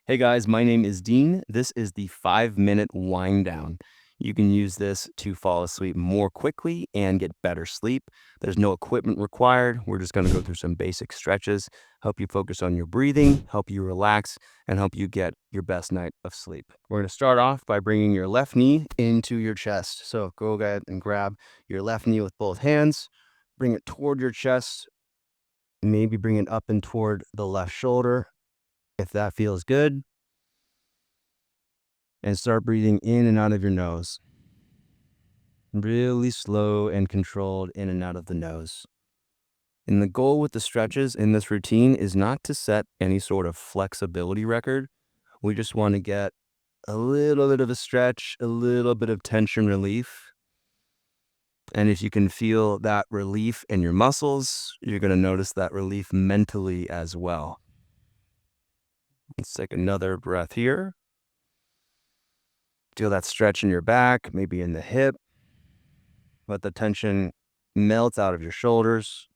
Hey guys, my name is Dean. This is the 5-minute wind down. You can use this to fall asleep more quickly and get better sleep. There's no equipment required. We're just going to go through some basic stretches, help you focus on your breathing, help you relax, and help you get your best night of sleep. We're going to start off by bringing your left knee into your chest. So go ahead and grab your left knee with both hands, bring it toward your chest, maybe bring it up and toward the left shoulder if that feels good. And start breathing in and out of your nose. Really slow and controlled in and out of the nose. And the goal with the stretches in this routine is not to set any sort of flexibility record. We just want to get a little bit of a stretch, a little bit of tension relief. And if you can feel that relief in your muscles, you're going to notice that relief mentally as well. Let's take another breath here. Feel that stretch in your back, maybe in the hip. Let the tension melt out of your shoulders.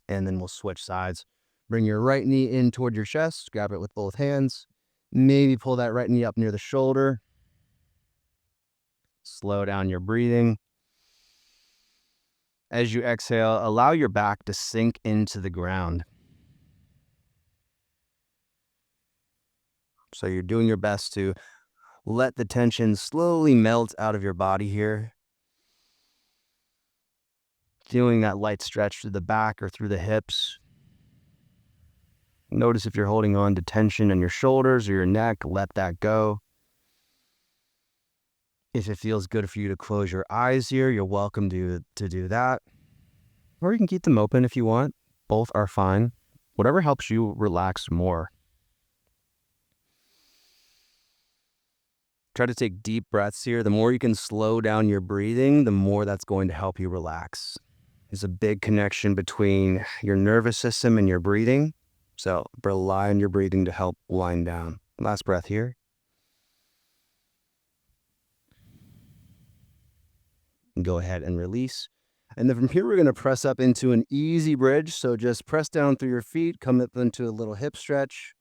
And then we'll switch sides. Bring your right knee in toward your chest. Grab it with both hands. Maybe pull that right knee up near the shoulder. Slow down your breathing. As you exhale, allow your back to sink into the ground. So you're doing your best to let the tension slowly melt out of your body here. Feeling that light stretch through the back or through the hips. Notice if you're holding on to tension in your shoulders or your neck, let that go. If it feels good for you to close your eyes here, you're welcome to do that. Or you can keep them open if you want. Both are fine. Whatever helps you relax more. Try to take deep breaths here. The more you can slow down your breathing, the more that's going to help you relax. There's a big connection between your nervous system and your breathing. So rely on your breathing to help wind down. Last breath here. Go ahead and release. And then from here, we're going to press up into an easy bridge. So just press down through your feet, come up into a little hip stretch.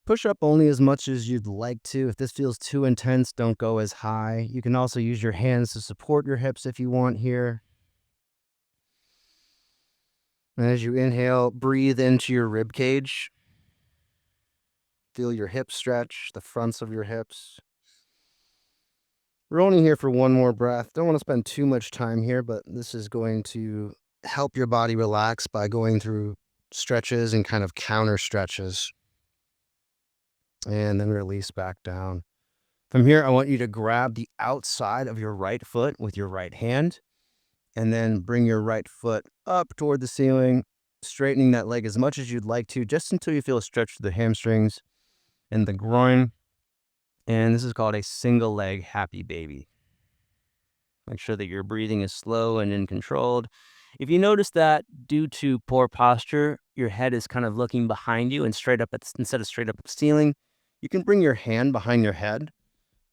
Push up only as much as you'd like to. If this feels too intense, don't go as high. You can also use your hands to support your hips if you want here. And as you inhale, breathe into your rib cage. Feel your hips stretch, the fronts of your hips. We're only here for one more breath. Don't want to spend too much time here, but this is going to help your body relax by going through stretches and kind of counter stretches. And then release back down. From here, I want you to grab the outside of your right foot with your right hand, and then bring your right foot up toward the ceiling, straightening that leg as much as you'd like to, just until you feel a stretch to the hamstrings and the groin. And this is called a single leg happy baby. Make sure that your breathing is slow and in controlled. If you notice that due to poor posture, your head is kind of looking behind you and instead of straight up at the ceiling, you can bring your hand behind your head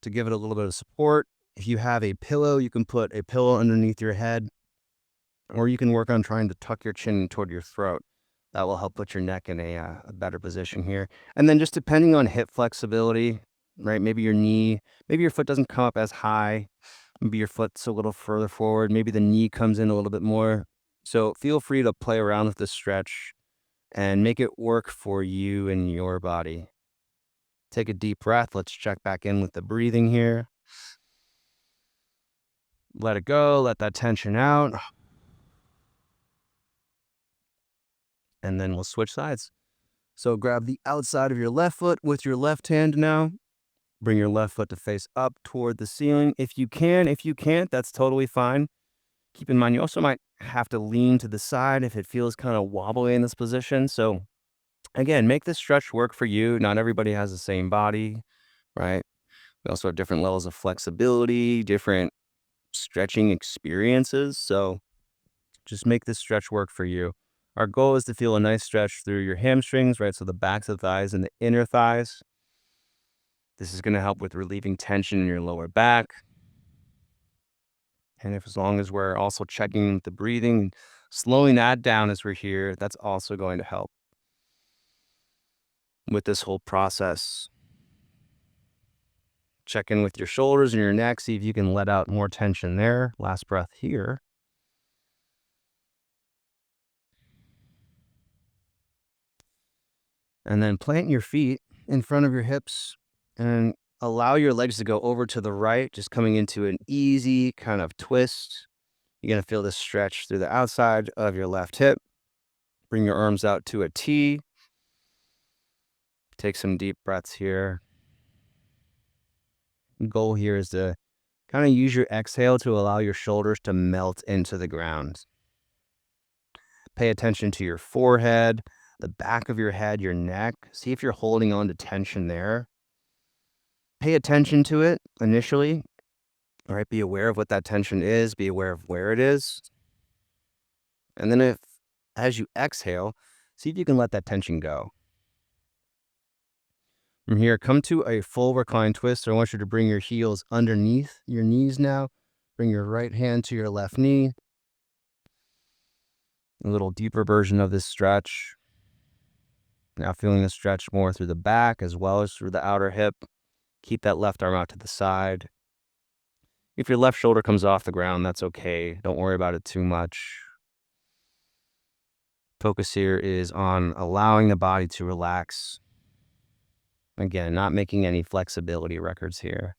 to give it a little bit of support. If you have a pillow, you can put a pillow underneath your head, or you can work on trying to tuck your chin toward your throat. That will help put your neck in a better position here. And then just depending on hip flexibility, right? Maybe your foot doesn't come up as high. Maybe your foot's a little further forward. Maybe the knee comes in a little bit more. So feel free to play around with this stretch and make it work for you and your body. Take a deep breath. Let's check back in with the breathing here. Let it go. Let that tension out. And then we'll switch sides. So grab the outside of your left foot with your left hand now. Bring your left foot to face up toward the ceiling. If you can, if you can't, that's totally fine. Keep in mind, you also might have to lean to the side if it feels kind of wobbly in this position. So again, make this stretch work for you. Not everybody has the same body, right? We also have different levels of flexibility, different stretching experiences. So just make this stretch work for you. Our goal is to feel a nice stretch through your hamstrings, right? So the backs of the thighs and the inner thighs. This is going to help with relieving tension in your lower back. And as long as we're also checking the breathing, slowing that down as we're here, that's also going to help. with this whole process. Check in with your shoulders and your neck, see if you can let out more tension there. Last breath here. And then plant your feet in front of your hips and allow your legs to go over to the right, just coming into an easy kind of twist. You're going to feel this stretch through the outside of your left hip. Bring your arms out to a T. Take some deep breaths here. Goal here is to kind of use your exhale to allow your shoulders to melt into the ground. Pay attention to your forehead, the back of your head, your neck. See if you're holding on to tension there. Pay attention to it initially. All right, be aware of what that tension is. Be aware of where it is. And then as you exhale, see if you can let that tension go. From here, come to a full recline twist. I want you to bring your heels underneath your knees now. Bring your right hand to your left knee. A little deeper version of this stretch. Now feeling the stretch more through the back as well as through the outer hip. Keep that left arm out to the side. If your left shoulder comes off the ground, that's okay. Don't worry about it too much. Focus here is on allowing the body to relax. Again, not making any flexibility records here.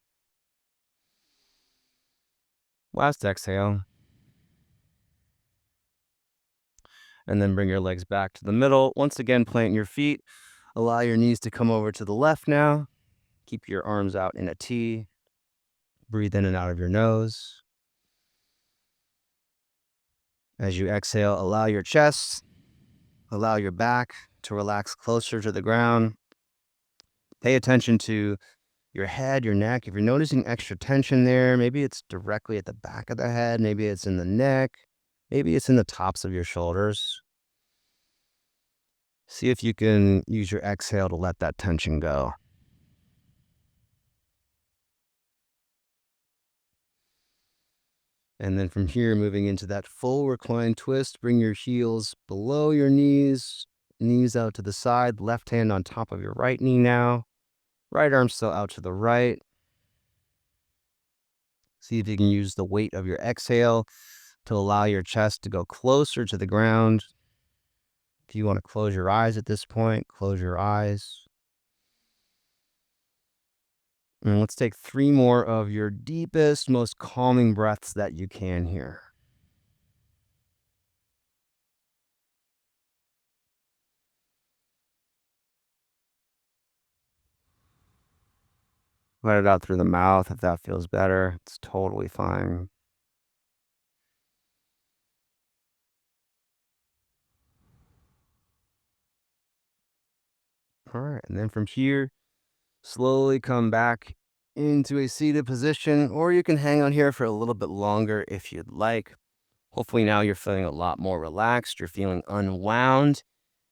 Last exhale. And then bring your legs back to the middle. Once again, plant your feet. Allow your knees to come over to the left now. Keep your arms out in a T. Breathe in and out of your nose. As you exhale, allow your chest, allow your back to relax closer to the ground. Pay attention to your head, your neck. If you're noticing extra tension there, maybe it's directly at the back of the head, maybe it's in the neck, maybe it's in the tops of your shoulders. See if you can use your exhale to let that tension go. And then from here, moving into that full recline twist, bring your heels below your knees, knees out to the side, left hand on top of your right knee now, right arm still out to the right. See if you can use the weight of your exhale to allow your chest to go closer to the ground. If you want to close your eyes at this point, close your eyes. And let's take 3 more of your deepest, most calming breaths that you can here. Let it out through the mouth if that feels better. It's totally fine. All right, and then from here, slowly come back into a seated position, or you can hang on here for a little bit longer if you'd like. Hopefully now you're feeling a lot more relaxed. You're feeling unwound.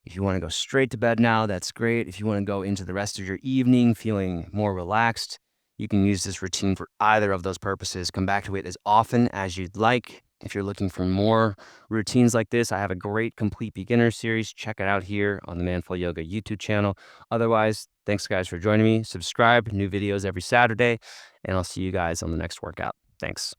If you want to go straight to bed now, that's great. If you want to go into the rest of your evening feeling more relaxed, you can use this routine for either of those purposes. Come back to it as often as you'd like. If you're looking for more routines like this, I have a great complete beginner series. Check it out here on the Manful Yoga YouTube channel. Otherwise, thanks guys for joining me. Subscribe, new videos every Saturday, and I'll see you guys on the next workout. Thanks.